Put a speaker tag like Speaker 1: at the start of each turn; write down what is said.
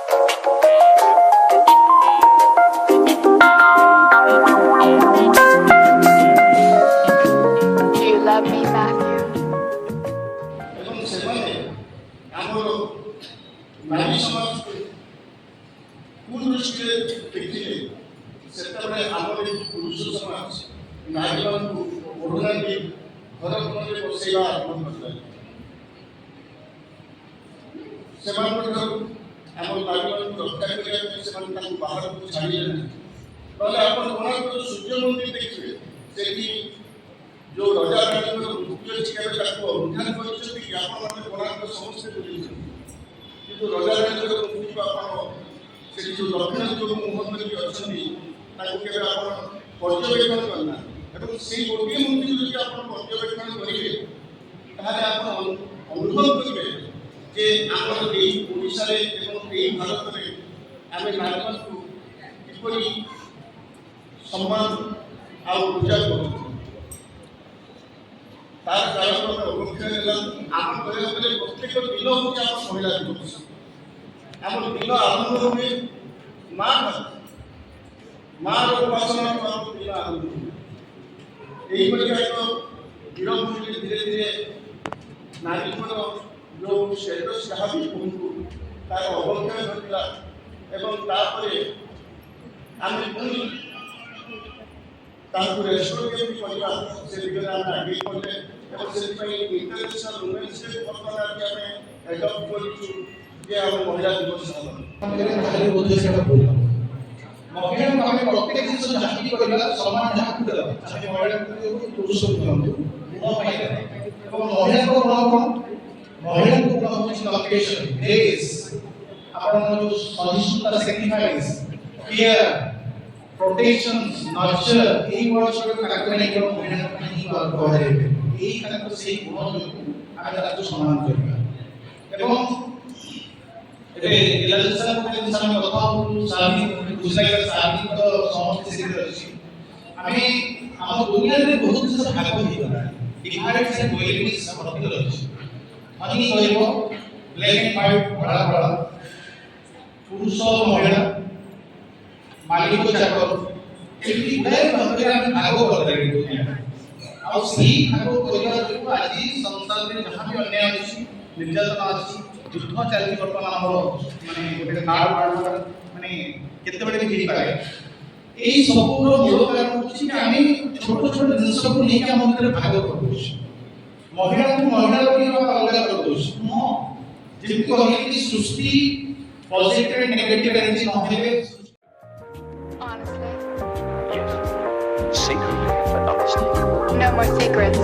Speaker 1: Do you love me, Matthew?
Speaker 2: এবং সেখানে ଆମର ନାରୀ ସମାଜକୁ କୁଦୃଷ୍ଟିରେ ଦେଖିଲେ ସେତେବେଳେ ଆମର ଏଇ ପୁରୁଷ ସମାଜ ନାରୀମାନଙ୍କୁ ଓଢ଼ଣା ଦେଇ ଘର କୋଣରେ ବସେଇବା ଆରମ୍ଭ କରିଥାଏ। ସେମାନଙ୍କଠାରୁ ଆମ ନାରୀମାନଙ୍କୁ ରକ୍ଷା କରିବା ପାଇଁ ସେମାନେ ତାଙ୍କୁ ବାହାରକୁ ଛାଡ଼ିଲେ ନାହିଁ। ନହେଲେ ଆପଣ କୋଣାର୍କର ସୂର୍ଯ୍ୟ ମନ୍ଦିର ଦେଖିବେ, ସେଠି जो रजा रानी मुक्ति अच्छी केवल ताको अनुधान କରିଛନ୍ତି କି ଆପଣମାନେ କୋଣାର୍କ ସମସ୍ତେ ବୁଲିଛନ୍ତି, କିନ୍ତୁ ରଜା ରାଣୀଙ୍କର ମୁକ୍ତି ଆପଣ ସେଠି ଯେଉଁ ଦକ୍ଷିଣ ଯୋଗ ମୁହଁ କରିକି ଅଛନ୍ତି ତାକୁ କେବେ ଆପଣ ପର୍ଯ୍ୟବେକ୍ଷଣ କରିନାହାନ୍ତି। ଏବଂ ସେଇ ଗୋଟିଏ ମୂର୍ତ୍ତି ଯଦି ଆପଣ ପର୍ଯ୍ୟବେକ୍ଷଣ କରିବେ ତାହେଲେ ଆପଣ ଅନୁଭବ କରିବେ ଯେ ଆମର ଏଇ ଓଡ଼ିଶାରେ ଏବଂ ଏଇ ଭାରତରେ ଆମେ ନାରୀମାନଙ୍କୁ କିପରି ସମ୍ମାନ ଆଉ ପୂଜା କରୁଛୁ। तार कारण अवक्षय आम कहला प्रत्येक दिन हूँ आम महिला दिवस। आम दिन आरंभ हुए माँ माँ उपासना आम दिन आरंभ हुए यही एक विरभूमि धीरे धीरे नारी जो स्टेटस जहाँ भी कहूँ तार अवक्षय घटला एवं आम पुणी ताकू रेस्टोर केमती करबा से दिगरे आम आगे करले এবং সেটাই ইন্টারন্যাশনাল উমেন্স ডে বর্তমানে আমি অ্যাডপ্ট করেছি যে আমার মহিলা দিবস আমাদের খালি বলতে সেটা বললাম মহিলাଙ୍କୁ ଆମେ ପ୍ରତ୍ୟେକ ଜିନିଷ ଯାହାବି କରିବା ସମାନ ଯାହାକୁ ଦେବା ଚାहे ମହିଳାଙ୍କୁ ପୁରୁଷ କୁହନ୍ତୁ ଗୁଣ ପାଇଲେ ଏବଂ ମହିଳାଙ୍କ ଗୁଣ କ'ଣ ମହିଳାଙ୍କ ଗୁଣ ହେଉଛି ଲକେସନ ଗ୍ରେସ୍ ଆପଣଙ୍କର ଯେଉଁ ସହିଷ୍ଣୁତା ସାକ୍ରିଫାଇସ୍ କେୟାର प्रोटेक्शन नर्चर এই ওয়ার্ডগুলো কাকে মহিলাଙ୍କ ପାଇଁ କୁହାଯାଇଥାଏ। এই ତାଙ୍କ ସେଇ ଗୁଣ ଯୋଗୁଁ ଆମେ ତାକୁ ସମ୍ମାନ କରିବା। ଏବଂ ଏବେ ଇଲାଜ ସାର୍ ଜିନିଷ ଆମେ କଥା ହଉଛୁ ସାବି ବୁଝିଲା ସାବି ତ ସମସ୍ତେ ସେଥିରେ ଅଛି। ଆମେ ଆମ ଦୁନିଆରେ ବହୁତ ଜିନିଷ ଭାଗ ହେଇଗଲାଣି ଡିଭାଇଡ୍ସ ଆଣ୍ଡ ଡୁଆଲିଟିଜ୍ ପ୍ରତିଦିନ ଅଛି। ଅନି କହିବ ବ୍ଲାକ୍ ଆଣ୍ଡ ହ୍ୱାଇଟ୍ ଧଳା କଳା ପୁରୁଷ ମହିଳା मालिक चाकर एमती गुड़ाए भाव में भाग करदेले दुनिया आ सही भाग करबा जो आज संसार में जहां भी अन्याय अछि निर्यातना अछि युद्ध चलती वर्तमान हमर माने गोटे कार्ड माने केते बडे भी पारे एई सबुर मूल कारण अछि कि आमी छोट छोट जिंस को लेके हम भीतर भाग करदोछ महिला को महिला लोग अलग कर दोछ न जेमती कहले कि सृष्टि पॉजिटिव एंड नेगेटिव एनर्जी न हेले
Speaker 1: Honestly.
Speaker 3: Yes. Secretly, but honestly.
Speaker 1: No more secrets.